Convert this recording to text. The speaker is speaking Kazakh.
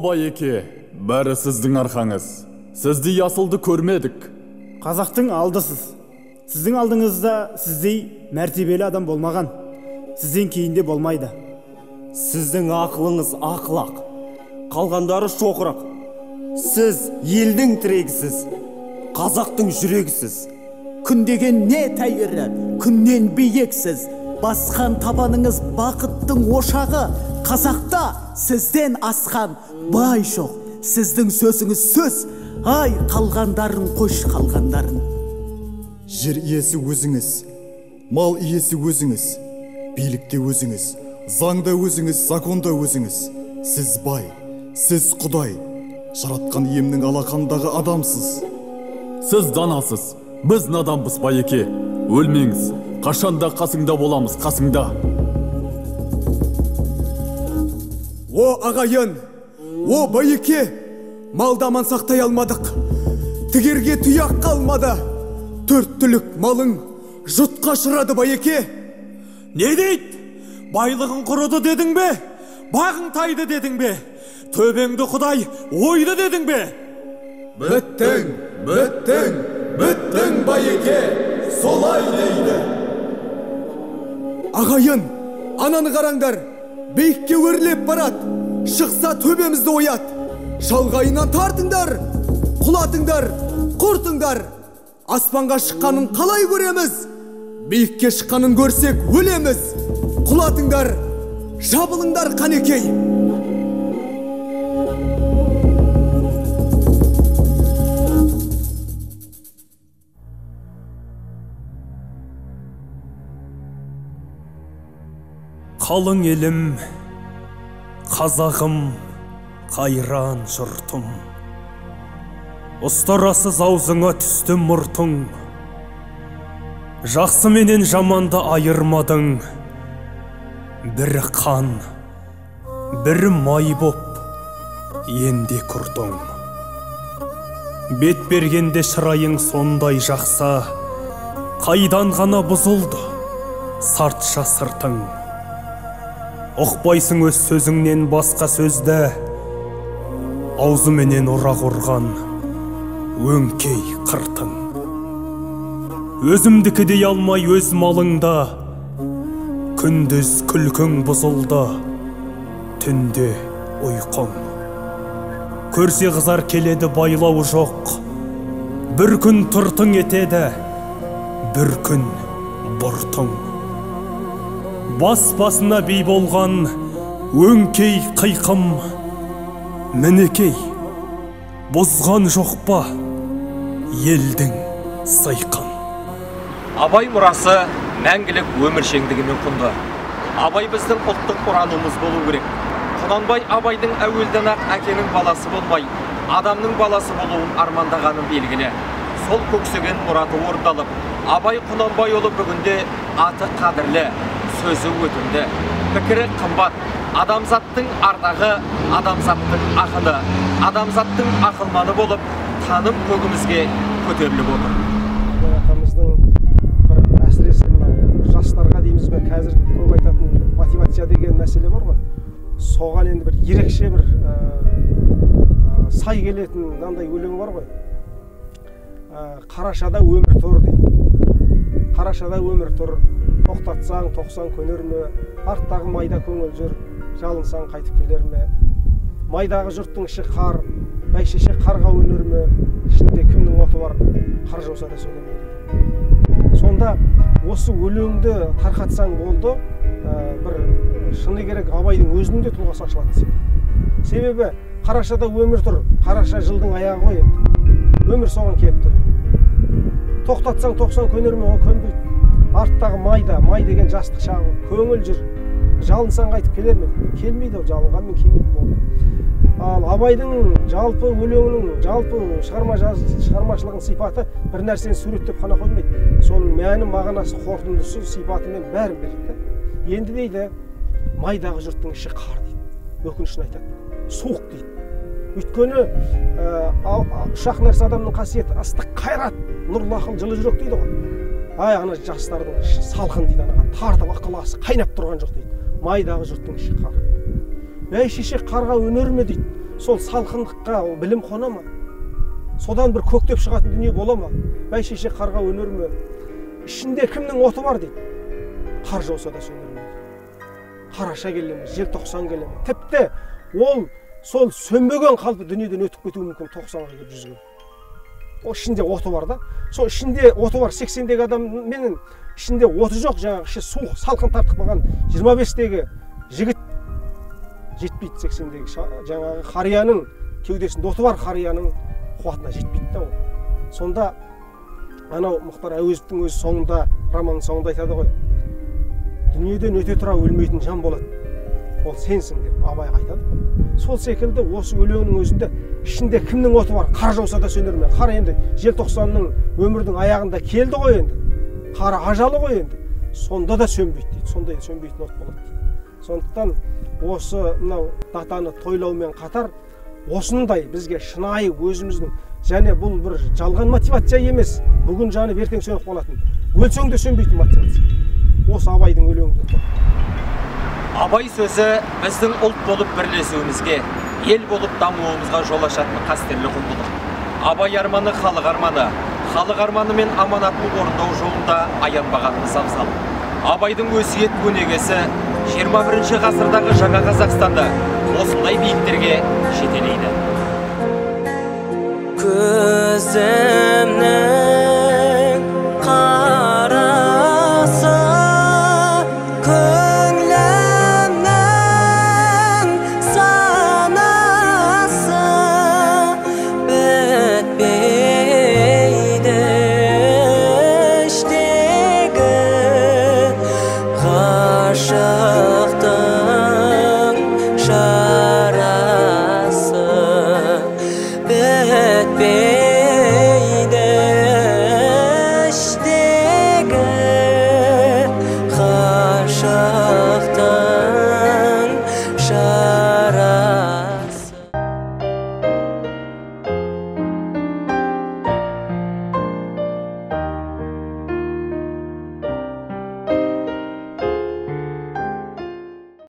Байеке, бәрі сіздің арқаңыз. Сізді асылды көрмедік. Қазақтың алдысыз. Сіздің алдыңызда сіздей мәртебелі адам болмаған. Сізден кейінде болмайды. Сіздің ақылыңыз ақылақ, қалғандары шоқырақ. Сіз елдің тірегісіз, қазақтың жүрегісіз. Күн деген не тәйірі, күннен биексіз. Басқан табаныңыз бақыттың ошағы. Қазақта сізден асқан бай жоқ. Сіздің сөзіңіз сөз, ай қалғандарын қош қалғандарын. Жер иесі өзіңіз, мал иесі өзіңіз, билікте өзіңіз, заңда өзіңіз, законда өзіңіз. Сіз бай, сіз Құдай, жаратқан иемнің алақандағы адамсыз. Сіз данасыз, біз наданбыз, Байеке. Өлмеңіз, қашанда қасыңда боламыз, қасыңда. О ағайын, о Байеке, малды аман сақтай алмадық. Тігерге тұяқ қалмады. 4 түлік малың жұтқа ұшырады, Байеке. Не дейді? Байлығың құрыды дедің бе? Бағың тайды дедің бе? Төбеңді Құдай ойды дедің бе? Біттің, біттің, біттің, Байеке, солай дейді. Ағайын, ананы қараңдар, биікке өрлеп барат, шықса төбемізді оят. Шалғайынан тартыңдар, құлатыңдар, құртыңдар. Аспанға шыққанын қалай көреміз? Биікке шыққанын көрсек өлеміз. Құлатыңдар, жабылыңдар, Қанекей. Қалың елім, қазағым, қайран жұртым. Ұстарасыз аузыңа түсті мұртың. Жақсы менен жаманды айырмадың. Бірі қан, бірі май боп, енде күрдің. Бет бергенде шырайың сондай жақса, қайдан ғана бұзылды сартша сыртың. Ұқпайсың өз сөзіңнен басқа сөзді, аузыменен ұрақ ұрған өңкей қыртың. Өзімдікі дей алмай өз малыңда, күндіз күлкің бұзылды, түнде ұйқың. Көрсе қызар келеді байлау жоқ, бір күн тұртың етеді, бір күн бұртың. Бас-басына бей болған өңкей қиқым, мінекей, бұзған жоқ па елдің сайқын. Абай мұрасы мәңгілік өміршеңдігімен құнды. Абай біздің ұлттық ұранымыз болу керек. Құнанбай Абайдың әуелден ақ әкенің баласы болмай, адамның баласы болуын армандағаны белгілі. Сол көксеген мұраты орындалып, Абай Құнанбайұлы бүгінде аты қадірлі, сөзі өтімді, пікірі қымбат, адамзаттың ардағы, адамзаттың ақыны, адамзаттың ақылманы болып, таным көгімізге көтеріліп отыр. Әсіресе жастарға дейміз бе, қазір көп айтатын мотивация деген мәселе бар ғой. Соған енді бір ерекше бір сай келетін мынандай өлең бар ғой. Қарашада өмір тұр дейді. Қарашада өмір тұр, тоқтатсаң 90 көнер ме, арттағы майда көңіл жүр, жалынсаң қайтып келер ме? Майдағы жұрттың іші қар, бәйшеше қарға өнер ме? Ішінде кімнің оты бар, қар жауса да сөнер. Сонда осы өлеңді тарқатсаң болды, бір шыны керек Абайдың өзінің де тұлғасы ашылады. Себебі қарашада өмір тұр, қараша жылдың аяғы ғой енді. Өмір соған келіп тұр. Тоқтатсаң 90 көнер ме, көнбейді. Арттағы майда, май деген жастық шағы, көңіл жүр. Жалынсаң қайтып келер ме? Келмейді, жалынғанмен келмейді болды. Ал Абайдың жалпы өлеңінің, жалпы шығармашылығын сипаты бір нәрсені суреттеп қана қоймайды. Соның мәні, мағынасы, қорытындысы, сипатымен бәрін береді. Енді дейді, майдағы жұрттың іші қар дейді. Өкінішін айтады. Суық дейді. Өйткені ұшақ нәрсе адамның қасиеті ыстық, қайрат, нұрлы ақыл, жылы жүрек дейді ғой. Ай, ана жастардың салқын дейді, ана тартып ықыласы қайнап тұрған жоқ дейді. Майдағы жұрттың іші қар. Бәйшеше қарға өнер ме дейді. сол салқындыққа білім қона ма? Содан бір көктеп шығатын дүние бола ма? Бәйшешек қарға өнер ме? Ішінде кімнің оты бар дейді. Қар жауса да сөнер ме? Қараша келе ме? Желтоқсан келе ме? Тіпті ол сол сөнбеген қалпы дүниеден өтіп кетуі мүмкін 90-ға келіп 100-ге. О ішінде оты бар да. Сол ішінде оты бар 80-дегі адамменен ішінде оты жоқ, жаңағы іші суық, салқын тартып қалған 25-дегі жігіт жетпейді 80-дегі жаңағы қарияның кеудесінде оты бар қарияның қуатына жетпейді да ол. Сонда анау Мұхтар Әуезовтің өзі соңында, романның соңында айтады ғой. Дүниеден өте тұра өлмейтін жан болады. Ол сенсің деп Абайға айтады. Сол секілді осы өлеңнің өзінде ішінде кімнің оты бар? Қар жауса да сөнер ме? Қар енді желтоқсанның өмірдің аяғында келді ғой енді. Қар ажалы ғой енді. Сонда да сөнбейді дейді. Сондай сөнбейтін от болады дейді. Сондықтан осы мынау датаны тойлаумен қатар осындай бізге шынайы өзіміздің, және бұл бір жалған мотивация емес, бүгін жанып ертең сөніп қалатын, өлсең де сөнбейтін мотивация. Осы Абайдың өлеңінде тұр. Абай сөзі біздің ұлт болып бірлесуімізге, ел болып дамуымызға жол ашатын қастерлі құндылық. Абай арманы халық арманы мен аманатын орындау жолында аянбағанымыз абзал. Абайдың өсиет өнегесі 21 ғасырдағы жаңа Қазақстанды осындай биіктерге жетелейді. Көзімнің қарасы, көңлімнің санасы бітпейді іштегі ғашықтық